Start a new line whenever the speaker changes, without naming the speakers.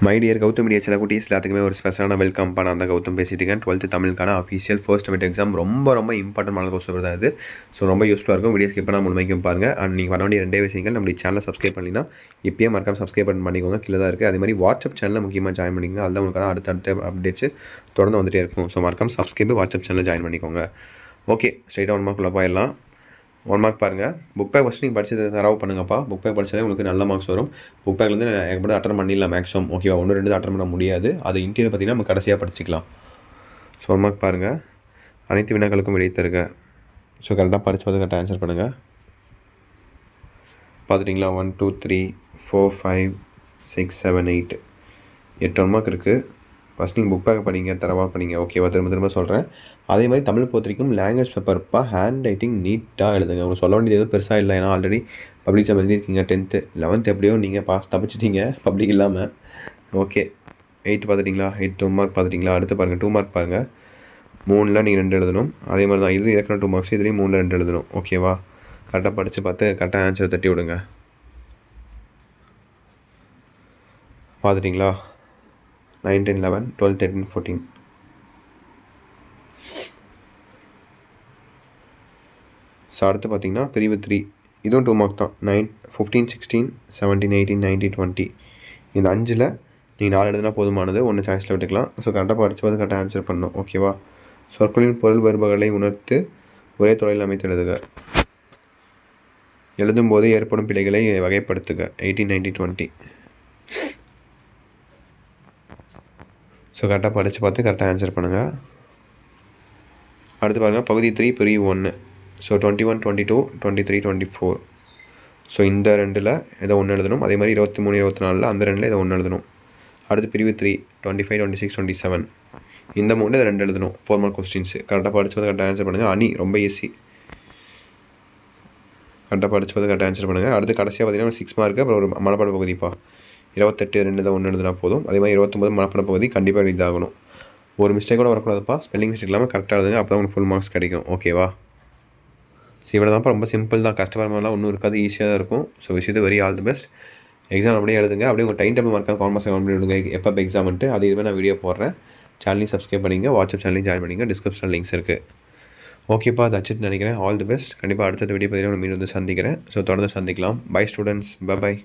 My dear Gautham media சில குட்டீஸ் எல்லாத்துக்குமே ஒரு ஸ்பெஷலான வெல்கம் பண்ண அந்த கௌதம் பேசிட்டு இருக்கேன். 12th தமிழுக்கான அஃபீஷியல் ஃபர்ஸ்ட் மிட் எக்ஸாம் ரொம்ப இம்பார்ட்டன்ட் கொஸ்டின் தான் இது. ஸோ ரொம்ப யூஸ்ஃபுல்லாக இருக்கும். வீடியோ ஸ்கிப் பண்ணால் முழுமைக்கும் பாருங்கள். அண்ட் நீங்கள் பண்ண வேண்டிய ரெண்டே விஷயங்கள், நம்ம சேனலை சப்ஸ்கிரைப் பண்ணினா இப்போயே மறக்காம சப்ஸ்கிரைப் பண்ணிக்கோங்க, கீழே தான் இருக்குது. அதே மாதிரி வாட்ஸ்அப் சேனலில் முக்கியமாக ஜாயின் பண்ணிக்கோங்க. அதுதான் உங்களுக்கான அடுத்த அப்டேட்ஸ் தொடர்ந்து வந்துகிட்டே இருக்கும். ஸோ மறக்காம சப்ஸ்கிரைப் வாட்ஸ்அப் சேனலில் ஜாயின் பண்ணிக்கோங்க. ஓகே, ஸ்ட்ரைட்டாக 1 மார்க்குள்ளே போயிடலாம். 1 மார்க் பாருங்கள். புக் பேக் ஃபஸ்ட்டு நீங்கள் படிச்சது தரவு பண்ணுங்கப்பா. புக் பேக் படித்தாலே உங்களுக்கு நல்ல மார்க்ஸ் வரும். புக் பேக்லேருந்து எனக்கு அட்டன் பண்ணிடலாம் மேக்ஸிமம். ஓகேவா, 1 2 அட்டன் பண்ண முடியாது. அது இன்டீரியர் பார்த்தீங்கன்னா நம்ம கடைசியாக படிச்சிக்கலாம். ஸோ 1 மார்க் பாருங்கள். அனைத்து வினாக்களுக்கும் விடை தருக. ஸோ கரெக்டாக படித்து பார்த்து கரெக்டாக ஆன்சர் பண்ணுங்கள். பார்த்துட்டிங்களா? 1 2 3 4 5 6 7 8 8 1 மார்க் இருக்குது. ஃபஸ்ட் நீங்கள் புக் பேக் படிங்க, தரவாக படிங்க. ஓகேவா, திரும்ப சொல்கிறேன். அதே மாதிரி தமிழ் பொறுத்த வரைக்கும் லாங்குவேஜ் பேப்பர்ப்பா ஹேண்ட் ரைட்டிங் நீட்டாக எழுதுங்க. உங்களுக்கு சொல்ல வேண்டியது எதுவும் பெருசாக இல்லை. ஏன்னா already public exam எழுதியிருக்கீங்க. 10th 11th எப்படியோ நீங்கள் தப்பிச்சிட்டிங்க பப்ளிக் இல்லாமல். Okay, 8th பார்த்துட்டிங்களா? 8 1 மார்க் பார்த்துட்டிங்களா? அடுத்து பாருங்கள், 2 மார்க் பாருங்கள். 3ல் நீங்கள் 2 எழுதணும். அதே மாதிரி தான் இது ஏற்கனவே 2 மார்க்ஸ், இதுலேயும் 3ல் 2 எழுதணும். ஓகேவா, கரெக்டாக படித்து பார்த்து கரெக்டாக ஆன்சர் தட்டி விடுங்க. பார்த்துட்டிங்களா? 9 10 11 12 13 14. ஸோ அடுத்து பார்த்தீங்கன்னா பிரிவு 3, இதுவும் 2 மார்க் தான். 9 15 16 17 18 19 20 இந்த 5ல் நீங்கள் 4 எழுதுனா போதுமானது. 1 சாய்ஸில் விட்டுக்கலாம். ஸோ கரெக்டாக படித்து பார்த்து கரெக்டாக ஆன்சர் பண்ணணும். ஓகேவா, சொற்களின் பொருள் வேறுபாடுகளை உணர்த்து ஒரே தொழில் அமைத்து எழுதுக. எழுதும்போது ஏற்படும் பிழைகளை வகைப்படுத்துக. 18 19 20. ஸோ கரெக்டாக படித்து பார்த்து கரெக்டாக ஆன்சர் பண்ணுங்கள். அடுத்து பாருங்கள், பகுதி 3 பிரிவு 1. ஸோ 21 22 23 24. ஸோ இந்த 2ல் ஏதோ 1 எழுதணும். அதே மாதிரி 23 24 அந்த 2ல் ஏதோ 1 எழுதணும். அடுத்து பிரிவு 3 25 26 27 இந்த 3 2 எழுதணும். 4 மார்க் கொஸ்டின்ஸு. கரெக்டாக படித்து பார்த்து கரெக்டாக ஆன்சர் பண்ணுங்கள். அணி ரொம்ப ஈஸி. கரெக்டாக படித்து பார்த்து கரெக்டாக ஆன்சர் பண்ணுங்கள். அடுத்து கடைசியாக பார்த்தீங்கன்னா 6 மார்க்கு. அப்புறம் ஒரு மனப்பாட பகுதிப்பா 28 2 தான் 1 எழுதுனா போதும். அதே மாதிரி 29 மனப்பாட பகுதி கண்டிப்பாக எழுதாகணும். ஒரு மிஸ்டேக் கூட வரக்கூடாதுப்பா. ஸ்பெல்லிங் மிஸ்டேக் இல்லாமல் கரெக்டாக எழுதுங்க. அப்போ தான் உங்களுக்கு ஃபுல் மார்க்ஸ் கிடைக்கும். ஓகேவா, இவ்வளோ தான்ப்பா. ரொம்ப சிம்பிள் தான். கஷ்டப்படலாம் ஒன்றும் இருக்காது. ஈஸியாக தான் இருக்கும். ஸோ விஷயத்தை very all the best. Exam அப்படியே எழுதுங்க. அப்படியே உங்கள் டைம் டேபிள் மார்க்காக கான்வர்ஸ் கமெண்ட் விடுங்க எப்போ எக்ஸாம்ட்டு. அது இதுவே நான் வீடியோ போடுறேன். சேனலையும் சப்ஸ்கிரைப் பண்ணிங்க, வாட்ஸ்அப் சேனலையும் ஜாயின் பண்ணிங்க. டிஸ்கிரிப்ஷன் லிங்க்ஸ் இருக்குது. ஓகேப்பா, தட்சிட் நினைக்கிறேன். All the best. கண்டிப்பாக அடுத்த வீடியோ பதிவில் மீண்டும் சந்திக்கிறேன். ஸோ தொடர்ந்து சந்திக்கலாம். Bye students. பை.